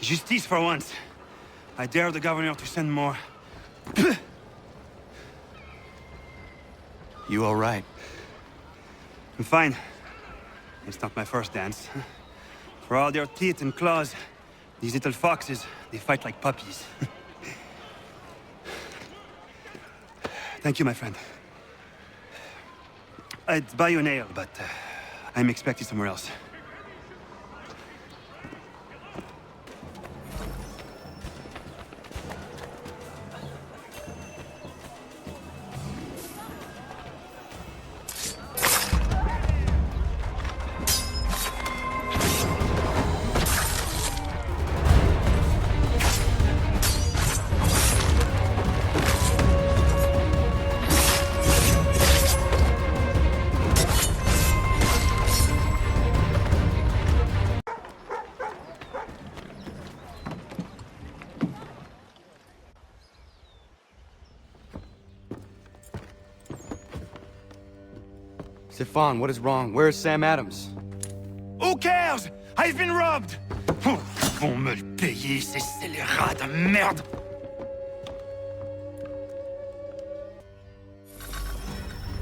Justice for once. I dare the governor to send more. You all right? I'm fine. It's not my first dance. For all their teeth and claws, these little foxes, they fight like puppies. Thank you, my friend. I'd buy you an ale, but I'm expected somewhere else. Stefan, what is wrong? Where is Sam Adams? Who cares? I've been robbed! Oh, ils vont me le payer, ces scélérats de merde!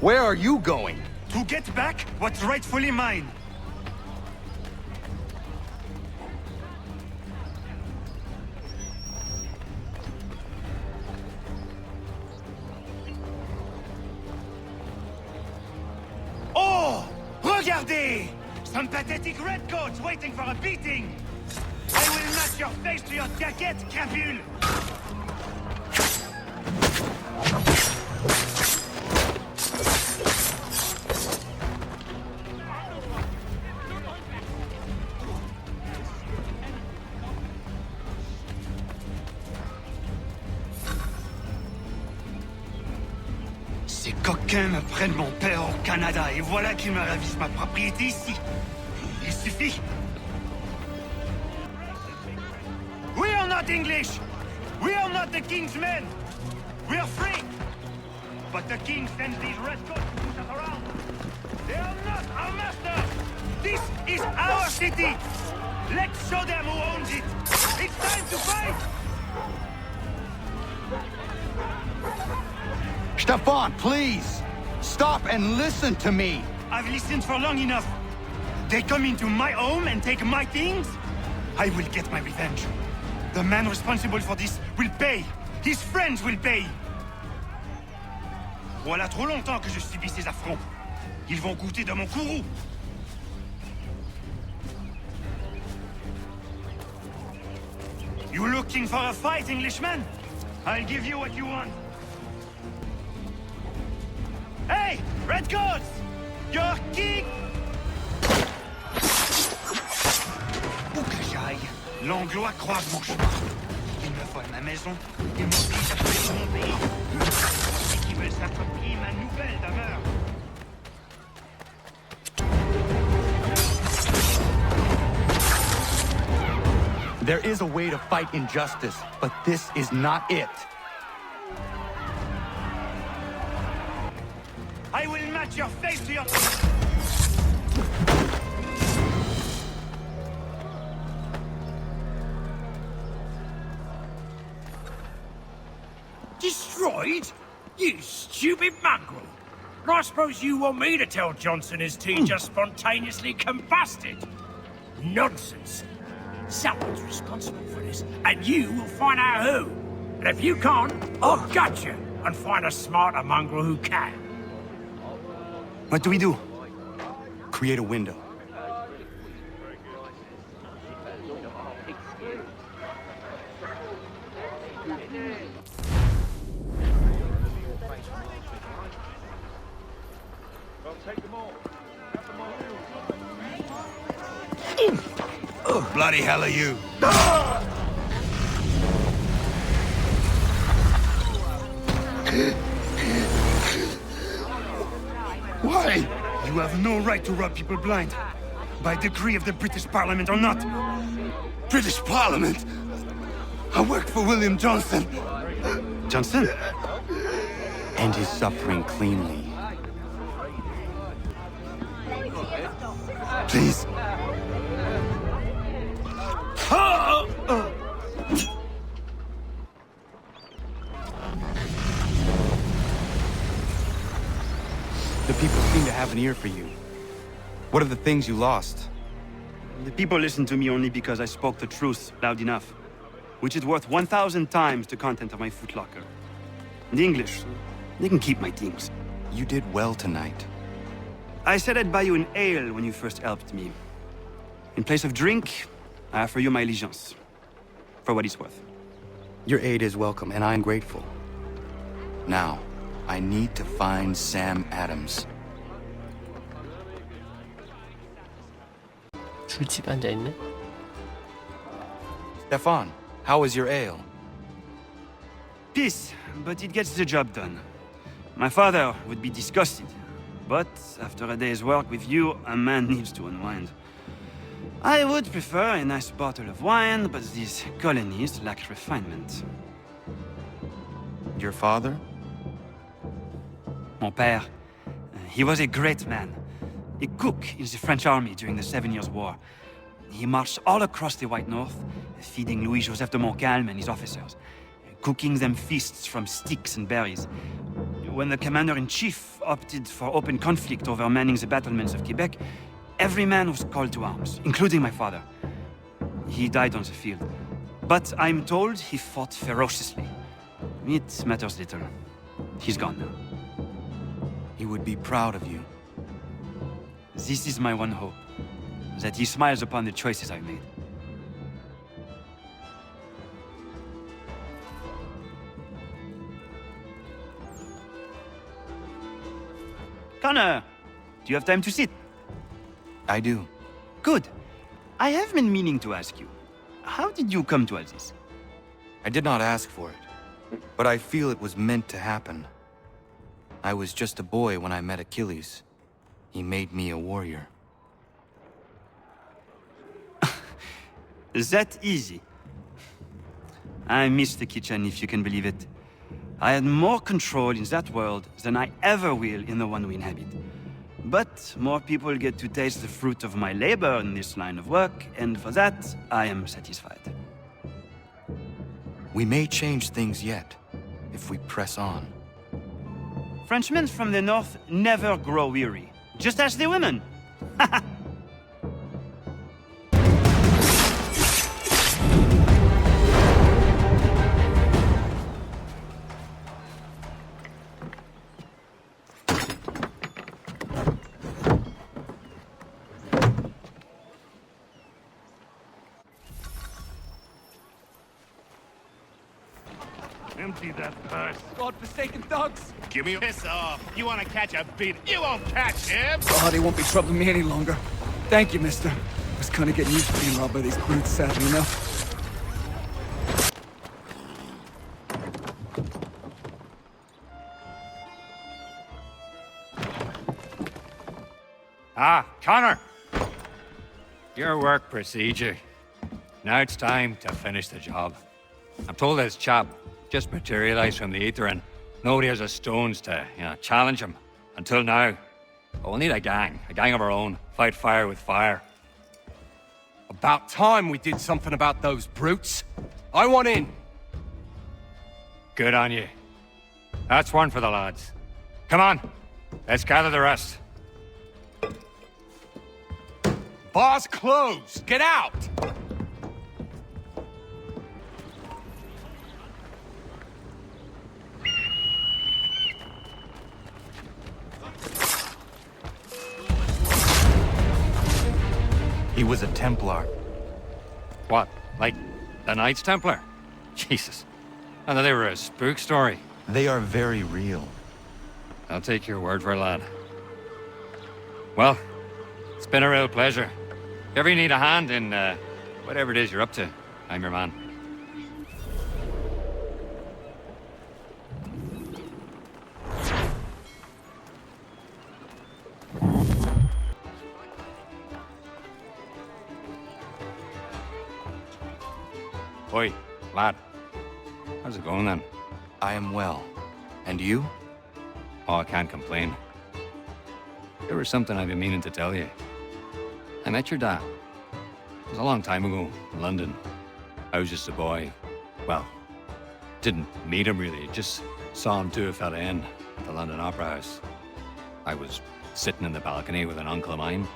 Where are you going? To get back what's rightfully mine. Oh! Regardez! Some pathetic redcoats waiting for a beating! I will match your face to your jacket, crapule! Ces coquins me prennent mon père au Canada et voilà qu'ils me ravissent ma propriété ici. Il suffit. We are not English. We are not the king's men. We are free. But the king sends these redcoats to push us around. They are not our masters. This is our city. Let's show them who owns it. It's time to fight. Stefan, please! Stop and listen to me! I've listened for long enough. They come into my home and take my things? I will get my revenge. The man responsible for this will pay. His friends will pay. Voilà trop longtemps que je subis ces affronts. Ils vont goûter de mon courroux. You looking for a fight, Englishman? I'll give you what you want. Hey, redcoats! Your king! Où que j'aille, l'Anglois croise mon chemin. Il me vole ma maison, il m'oblige à quitter mon pays. Et qui veulent s'approprier ma nouvelle demeure. There is a way to fight injustice, but this is not it. I will match your face to your... Destroyed? You stupid mongrel! And I suppose you want me to tell Johnson his tea just spontaneously combusted? Nonsense! Someone's responsible for this, and you will find out who. And if you can't, I'll gut you and find a smarter mongrel who can. What do we do? Create a window. Oh, bloody hell are you? Why? You have no right to rob people blind. By decree of the British Parliament or not. British Parliament? I worked for William Johnson. Johnson? End his suffering cleanly. Please. The people seem to have an ear for you. What are the things you lost? The people listen to me only because I spoke the truth loud enough, which is worth 1,000 times the content of my footlocker. The English, they can keep my things. You did well tonight. I said I'd buy you an ale when you first helped me. In place of drink, I offer you my allegiance. For what it's worth. Your aid is welcome, and I'm grateful. Now, I need to find Sam Adams. 술집에 앉아있네? Stefan, how is your ale? Peace, but it gets the job done. My father would be disgusted. But after a day's work with you, a man needs to unwind. I would prefer a nice bottle of wine, but these colonies lack refinement. Your father? Mon père, he was a great man. A cook in the French army during the 7 Years' War. He marched all across the White North, feeding Louis-Joseph de Montcalm and his officers, cooking them feasts from sticks and berries. When the commander-in-chief opted for open conflict over manning the battlements of Quebec, every man was called to arms, including my father. He died on the field, but I'm told he fought ferociously. It matters little. He's gone now. He would be proud of you. This is my one hope, that he smiles upon the choices I've made. Connor, do you have time to sit? I do. Good. I have been meaning to ask you, how did you come to all this? I did not ask for it, but I feel it was meant to happen. I was just a boy when I met Achilles. He made me a warrior. That easy. I miss the kitchen, if you can believe it. I had more control in that world than I ever will in the one we inhabit. But more people get to taste the fruit of my labor in this line of work, and for that, I am satisfied. We may change things yet, if we press on. Frenchmen from the north never grow weary. Just ask the women. Empty that purse. God-forsaken dogs! Give me a piss off. You want to catch a beat? You won't catch him. God, he won't be troubling me any longer. Thank you, mister. I was kind of getting used to being robbed by these brutes, sadly enough. Ah, Connor! Your work procedure. Now it's time to finish the job. I'm told this chap just materialized from the ether and nobody has a stones to, challenge him. Until now. But we'll need a gang of our own. Fight fire with fire. About time we did something about those brutes. I want in. Good on you. That's one for the lads. Come on, let's gather the rest. Bar's closed. Get out! He was a Templar. What, like the Knights Templar? Jesus. I thought they were a spook story. They are very real. I'll take your word for it, lad. Well, it's been a real pleasure. If ever you need a hand in whatever it is you're up to, I'm your man. Oi, lad. How's it going then? I am well. And you? Oh, I can't complain. There was something I've been meaning to tell you. I met your dad. It was a long time ago, in London. I was just a boy. Well, didn't meet him really, just saw him do a fella in at the London Opera House. I was sitting in the balcony with an uncle of mine,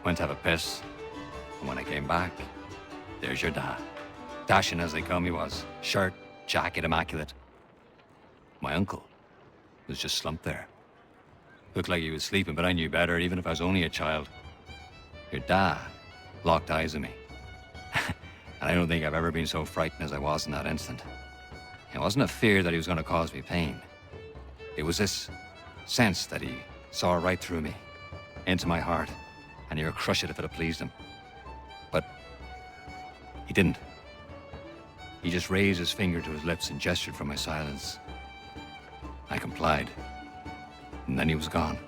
went to have a piss, and when I came back, there's your dad. Dashing as they come he was, shirt, jacket, immaculate. My uncle was just slumped there. Looked like he was sleeping, but I knew better, even if I was only a child. Your dad locked eyes on me. And I don't think I've ever been so frightened as I was in that instant. It wasn't a fear that he was going to cause me pain. It was this sense that he saw right through me, into my heart, and he would crush it if it had pleased him. But he didn't. He just raised his finger to his lips and gestured for my silence. I complied, and then he was gone.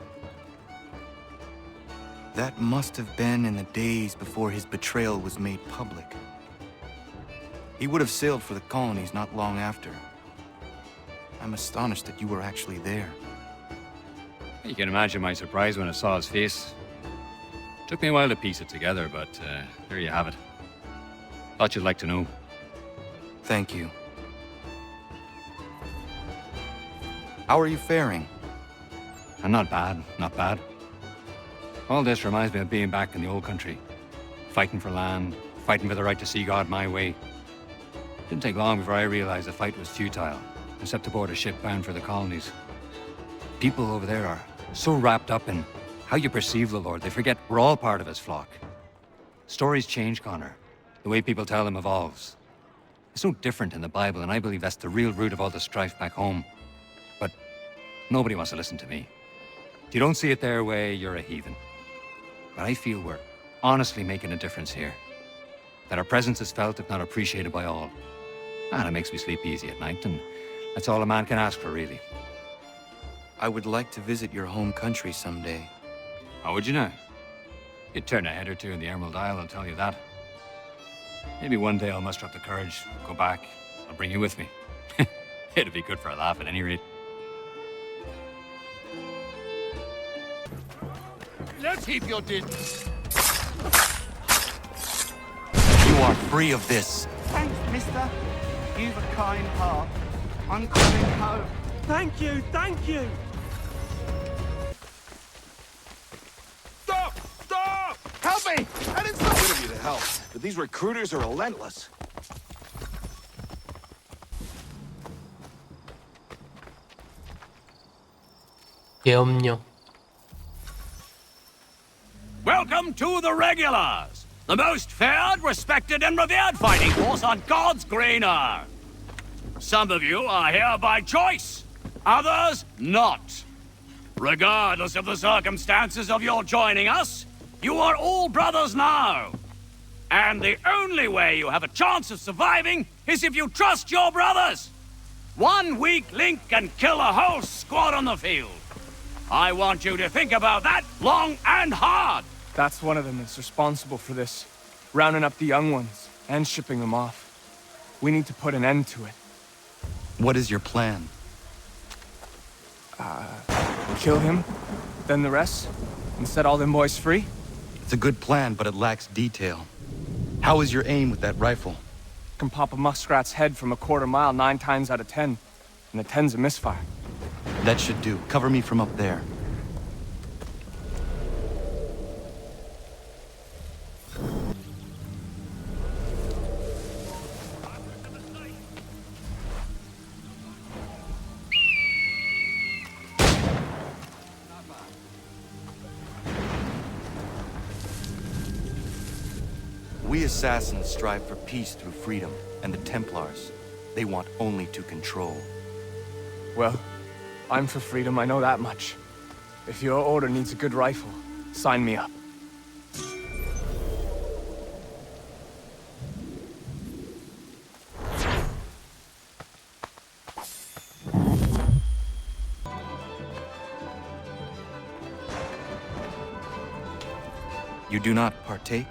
That must have been in the days before his betrayal was made public. He would have sailed for the colonies not long after. I'm astonished that you were actually there. You can imagine my surprise when I saw his face. Took me a while to piece it together, but there you have it. Thought you'd like to know. Thank you. How are you faring? Not bad, not bad. All this reminds me of being back in the old country. Fighting for land, fighting for the right to see God my way. Didn't take long before I realized the fight was futile, except aboard a ship bound for the colonies. People over there are so wrapped up in how you perceive the Lord, they forget we're all part of his flock. Stories change, Connor. The way people tell them evolves. It's no different in the Bible, and I believe that's the real root of all the strife back home. But nobody wants to listen to me. If you don't see it their way, you're a heathen. But I feel we're honestly making a difference here. That our presence is felt, if not appreciated by all. And it makes me sleep easy at night, and that's all a man can ask for, really. I would like to visit your home country someday. How would you know? You'd turn a head or two in the Emerald Isle, I'll tell you that. Maybe one day I'll muster up the courage, go back. I'll bring you with me. It'd be good for a laugh at any rate. Let's keep your distance. You are free of this. Thanks, mister. You've a kind heart. I'm coming home. Thank you, thank you! Stop! Stop! Help me! I didn't stop good of you to help, but these recruiters are relentless. 계엄령. Welcome to the Regulars, the most feared, respected, and revered fighting force on God's green earth. Some of you are here by choice, others not. Regardless of the circumstances of your joining us, you are all brothers now. And the only way you have a chance of surviving is if you trust your brothers. One weak link can kill a whole squad on the field. I want you to think about that long and hard. That's one of them that's responsible for this. Rounding up the young ones and shipping them off. We need to put an end to it. What is your plan? Kill him, then the rest, and set all them boys free? It's a good plan, but it lacks detail. How is your aim with that rifle? Can pop a muskrat's head from a quarter mile 9 times out of 10, and the 10's a misfire. That should do. Cover me from up there. We assassins strive for peace through freedom, and the Templars, they want only to control. Well, I'm for freedom, I know that much. If your order needs a good rifle, sign me up. You do not partake?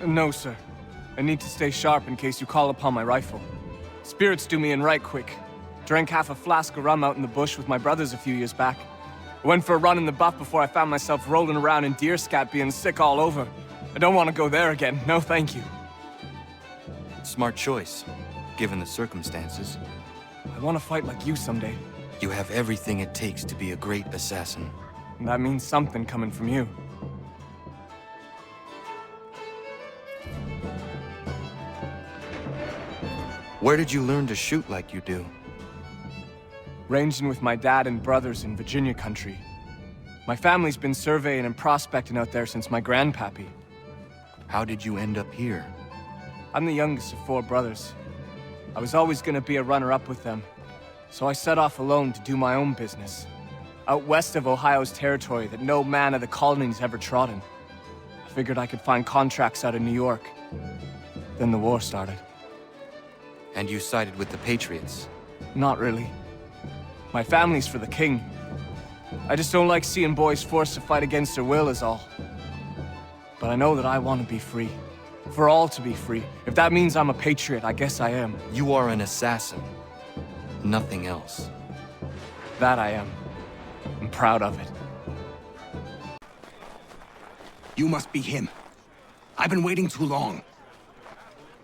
No, sir. I need to stay sharp in case you call upon my rifle. Spirits do me in right quick. Drank half a flask of rum out in the bush with my brothers a few years back. I went for a run in the buff before I found myself rolling around in deer scat being sick all over. I don't want to go there again. No, thank you. Smart choice, given the circumstances. I want to fight like you someday. You have everything it takes to be a great assassin. And that means something coming from you. Where did you learn to shoot like you do? Ranging with my dad and brothers in Virginia country. My family's been surveying and prospecting out there since my grandpappy. How did you end up here? I'm the youngest of 4 brothers. I was always gonna be a runner-up with them, so I set off alone to do my own business. Out west of Ohio's territory that no man of the colonies ever trodden. I figured I could find contracts out of New York. Then the war started. And you sided with the Patriots? Not really. My family's for the king. I just don't like seeing boys forced to fight against their will is all. But I know that I want to be free. For all to be free. If that means I'm a patriot, I guess I am. You are an assassin. Nothing else. That I am. I'm proud of it. You must be him. I've been waiting too long.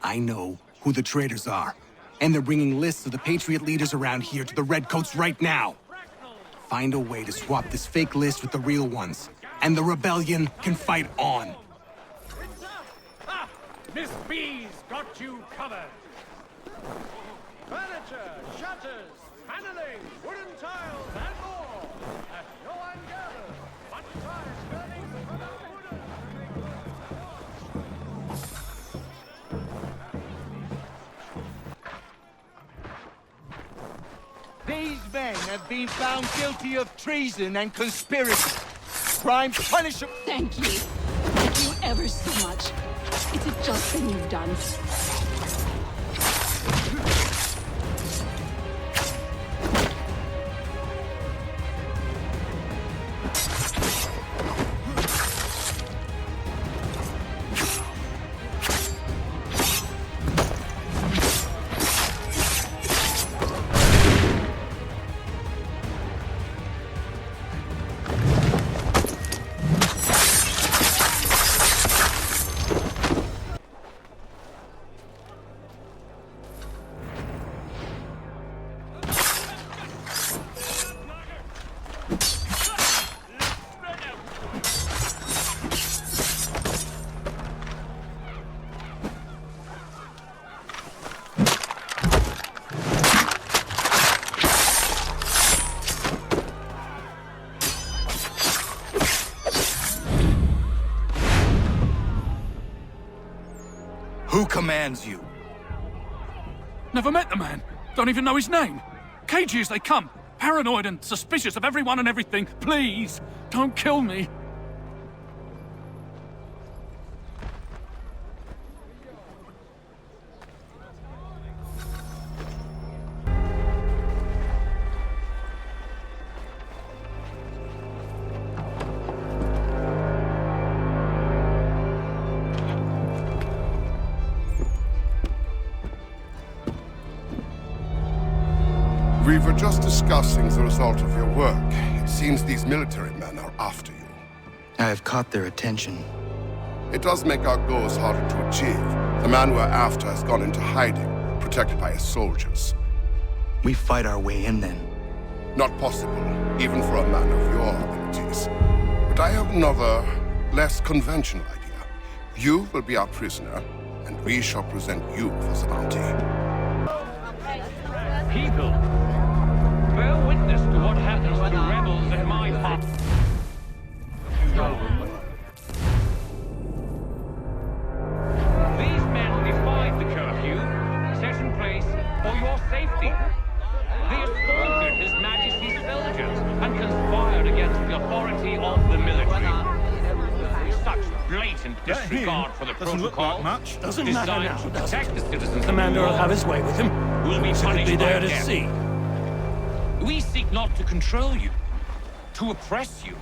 I know who the traitors are, and they're bringing lists of the Patriot leaders around here to the Redcoats right now. Find a way to swap this fake list with the real ones, and the rebellion can fight on. Miss B's got you covered. Furniture, shutters, paneling, wooden tiles, and more. At no one gathers. Much time burning for the wooden. These men have been found guilty of treason and conspiracy. Crime punishable. Thank you. Thank you ever so much. It's a just thing you've done. Who commands you? Never met the man. Don't even know his name. Cagey as they come. Paranoid and suspicious of everyone and everything. Please, don't kill me. We were just discussing the result of your work. It seems these military men are after you. I have caught their attention. It does make our goals harder to achieve. The man we're after has gone into hiding, protected by his soldiers. We fight our way in then. Not possible, even for a man of your abilities. But I have another, less conventional idea. You will be our prisoner, and we shall present you for the bounty. People, bear witness to what happens to rebels in my part. These men defied the curfew set in place for your safety. They assaulted His Majesty's soldiers and conspired against the authority of the military. Such blatant disregard for the protocol, Doesn't designed matter now, to does it? protect the citizens. Commander will have his way with him. Will be Could punished be there by to death. see. We seek not to control you, to oppress you.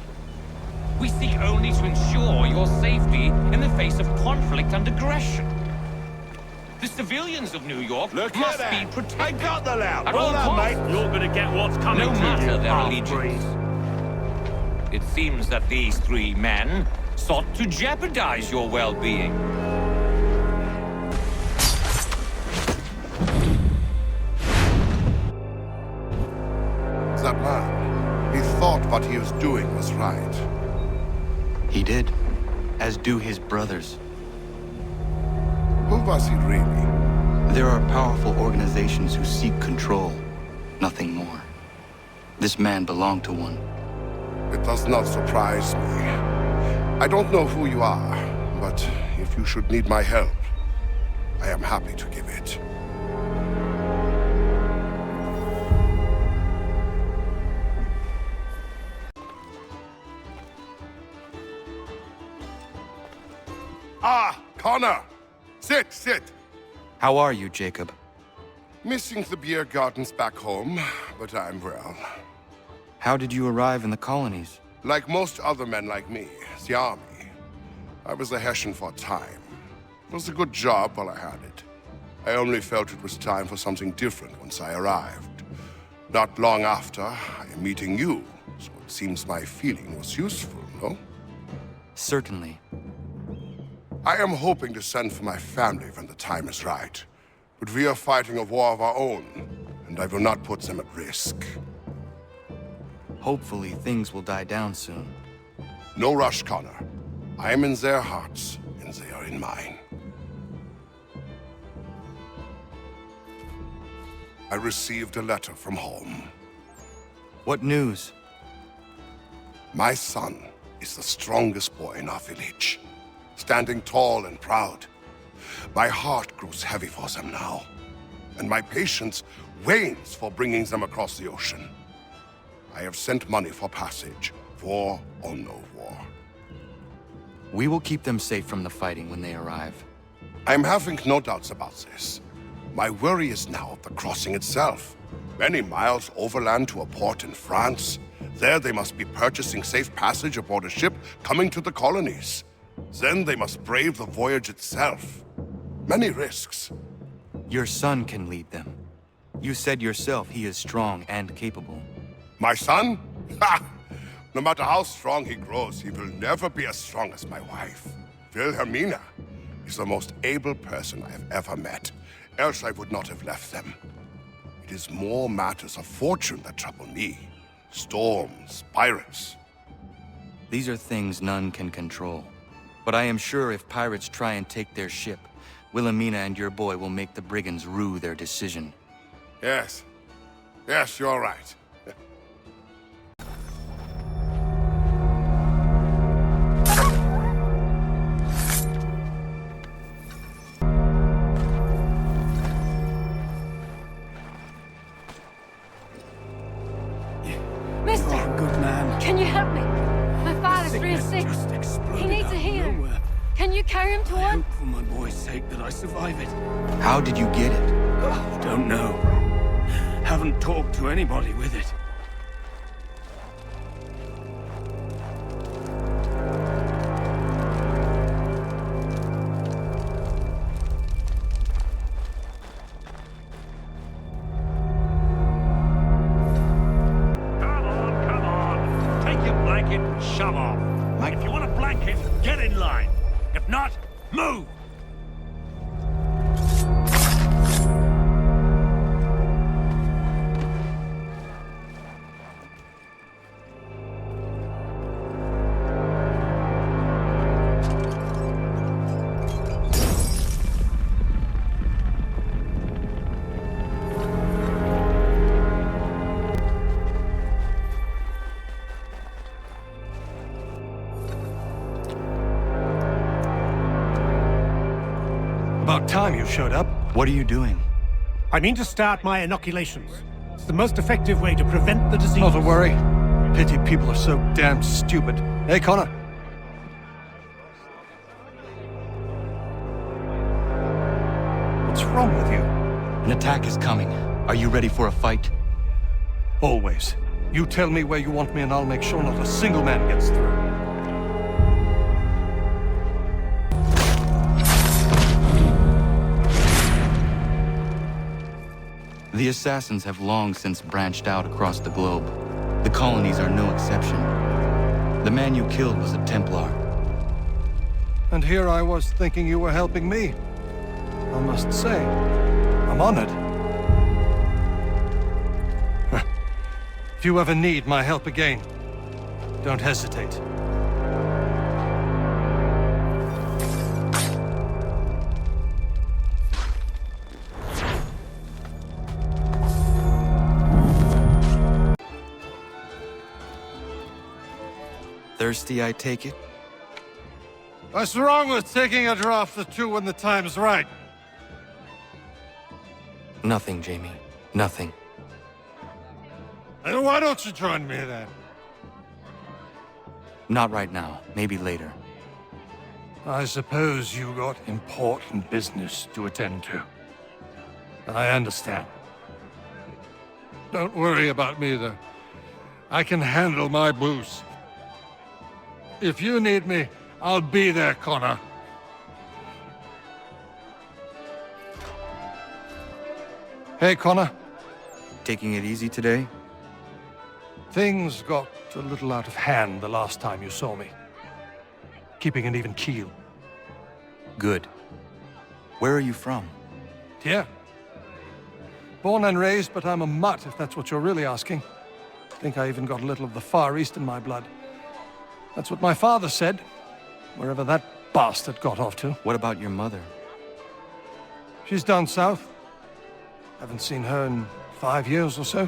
We seek only to ensure your safety in the face of conflict and aggression. The civilians of New York must be protected. I got the loud. Well done, mate. You're gonna get what's coming No to matter you, their half-breed. allegiance. It seems that these 3 men sought to jeopardize your well-being. That man, he thought thought what he was doing was right. He did, as do his brothers. Who was he really? There are powerful organizations who seek control, nothing more. This man belonged to one. It does not surprise me. I don't know who you are, but if you should need my help, I am happy to give it. Ah, Connor! Sit, sit! How are you, Jacob? Missing the beer gardens back home, but I'm well. How did you arrive in the colonies? Like most other men like me, the army. I was a Hessian for a time. It was a good job while I had it. I only felt it was time for something different once I arrived. Not long after, I am meeting you, so it seems my feeling was useful, no? Certainly. I am hoping to send for my family when the time is right. But we are fighting a war of our own, and I will not put them at risk. Hopefully, things will die down soon. No rush, Connor. I am in their hearts, and they are in mine. I received a letter from home. What news? My son is the strongest boy in our village, standing tall and proud. My heart grows heavy for them now, and my patience wanes for bringing them across the ocean. I have sent money for passage, war or no war. We will keep them safe from the fighting when they arrive. I'm having no doubts about this. My worry is now the crossing itself. Many miles overland to a port in France. There they must be purchasing safe passage aboard a ship coming to the colonies. Then they must brave the voyage itself. Many risks. Your son can lead them. You said yourself he is strong and capable. My son? Ha! No matter how strong he grows, he will never be as strong as my wife. Wilhelmina is the most able person I have ever met. Else I would not have left them. It is more matters of fortune that trouble me. Storms, pirates. These are things none can control. But I am sure if pirates try and take their ship, Wilhelmina and your boy will make the brigands rue their decision. Yes. Yes, you're right. Mister! Good man. Can you help me? My father's real sick. Just exploded He needs a out of healer. nowhere. Can you carry him to I one? hope for my boy's sake that I survive it. How did you get it? Don't know. Haven't talked to anybody with it. Come on. Take your blanket and shove off. If you want a blanket, get in line. If not, move! About time you showed up. What are you doing? I mean to start my inoculations. It's the most effective way to prevent the disease. Not to worry. Pity people are so damn stupid. Hey, Connor. What's wrong with you? An attack is coming. Are you ready for a fight? Always. You tell me where you want me and I'll make sure not a single man gets through. The assassins have long since branched out across the globe. The colonies are no exception. The man you killed was a Templar. And here I was thinking you were helping me. I must say, I'm honored. If you ever need my help again, Don't hesitate. Thirsty, I take it? What's wrong with taking a draught or two when the time's right? Nothing, Jamie. Nothing. And why don't you join me then? Not right now. Maybe later. I suppose you got important business to attend to. I understand. Don't worry about me, though. I can handle my booze. If you need me, I'll be there, Connor. Hey, Connor. Taking it easy today? Things got a little out of hand the last time you saw me. Keeping an even keel. Good. Where are you from? Here. Born and raised, but I'm a mutt, if that's what you're really asking. Think I even got a little of the Far East in my blood. That's what my father said, wherever that bastard got off to. What about your mother? She's down south. Haven't seen her in 5 years or so.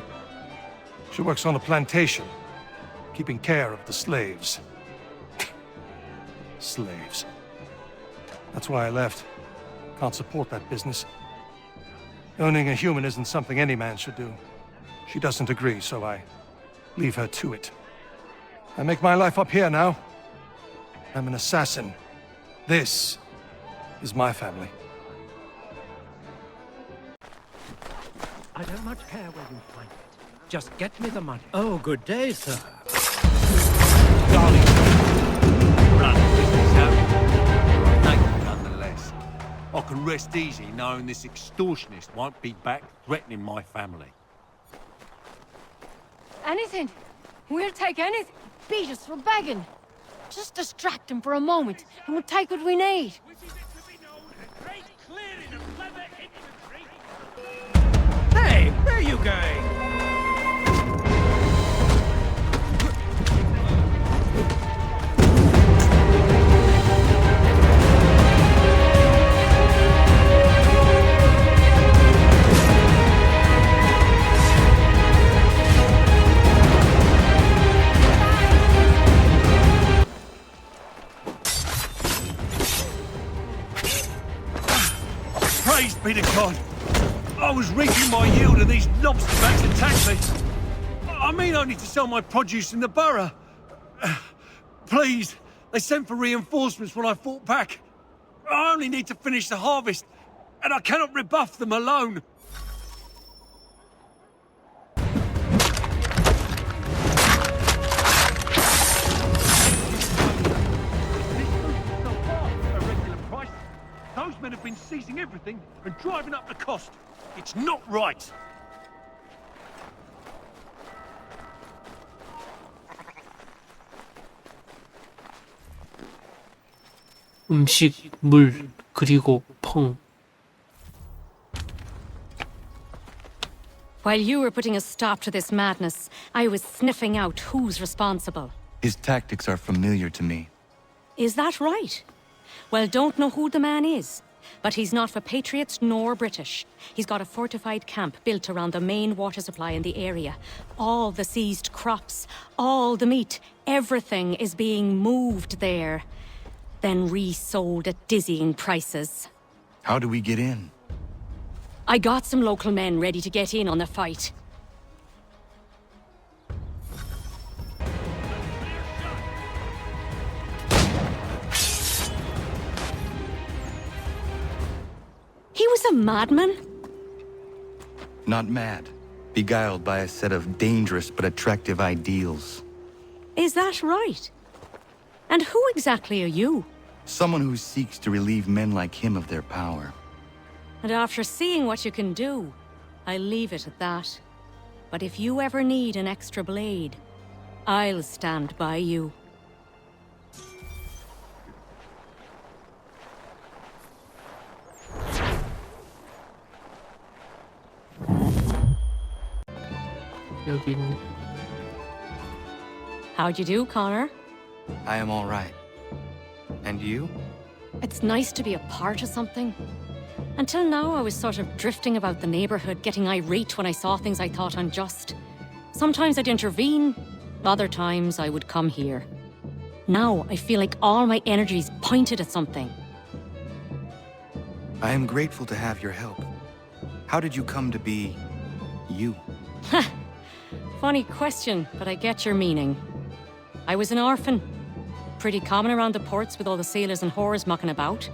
She works on a plantation, keeping care of the slaves. Slaves. That's why I left. Can't support that business. Owning a human isn't something any man should do. She doesn't agree, so I leave her to it. I make my life up here now. I'm an assassin. This is my family. I don't much care where you find it. Just get me the money. Oh, good day, sir. Darling, run the business out. Thank you nonetheless. I can rest easy knowing this extortionist won't be back threatening my family. Anything. We'll take anything. Beat us for begging. Just distract him for a moment, and we'll take what we need. Hey, where are you going? Praise be to God! I was reaping my yield and these lobster bats attacked me. I mean only to sell my produce in the borough. Please, they sent for reinforcements when I fought back. I only need to finish the harvest, and I cannot rebuff them alone. Those men have been seizing everything and driving up the cost. It's not right. 음식, 물, 그리고 펑. While you were putting a stop to this madness, I was sniffing out who's responsible. His tactics are familiar to me. Is that right? Well, don't know who the man is, but he's not for Patriots nor British. He's got a fortified camp built around the main water supply in the area. All the seized crops, all the meat, everything is being moved there, then resold at dizzying prices. How do we get in? I got some local men ready to get in on the fight. He was a madman? Not mad. Beguiled by a set of dangerous but attractive ideals. Is that right? And who exactly are you? Someone who seeks to relieve men like him of their power. And after seeing what you can do, I leave it at that. But if you ever need an extra blade, I'll stand by you. 여기 있네. How'd you do, Connor? I am all right. And you? It's nice to be a part of something. Until now, I was sort of drifting about the neighborhood, getting irate when I saw things I thought unjust. Sometimes I'd intervene, other times I would come here. Now, I feel like all my energy's pointed at something. I am grateful to have your help. How did you come to be... you? Funny question, but I get your meaning. I was an orphan. Pretty common around the ports with all the sailors and whores mucking about.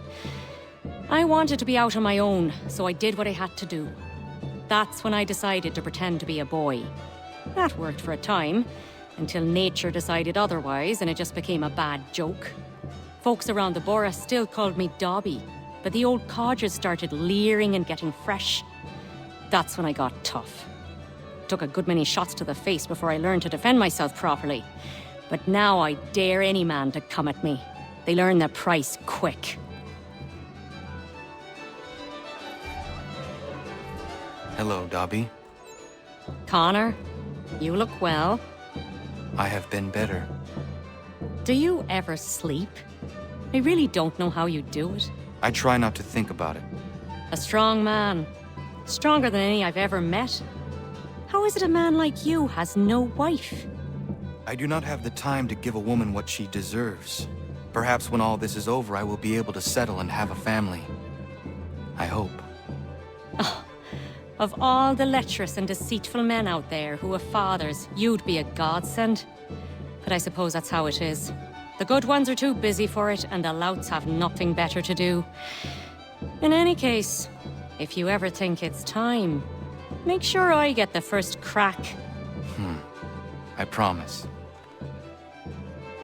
I wanted to be out on my own, so I did what I had to do. That's when I decided to pretend to be a boy. That worked for a time, until nature decided otherwise and it just became a bad joke. Folks around the borough still called me Dobby, but the old codgers started leering and getting fresh. That's when I got tough. Took a good many shots to the face before I learned to defend myself properly. But now I dare any man to come at me. They learn their price quick. Hello, Dobby. Connor, you look well. I have been better. Do you ever sleep? I really don't know how you do it. I try not to think about it. A strong man. Stronger than any I've ever met. How is it a man like you has no wife? I do not have the time to give a woman what she deserves. Perhaps when all this is over, I will be able to settle and have a family. I hope. Oh, of all the lecherous and deceitful men out there who have fathers, you'd be a godsend. But I suppose that's how it is. The good ones are too busy for it, and the louts have nothing better to do. In any case, if you ever think it's time, make sure I get the first crack. I promise.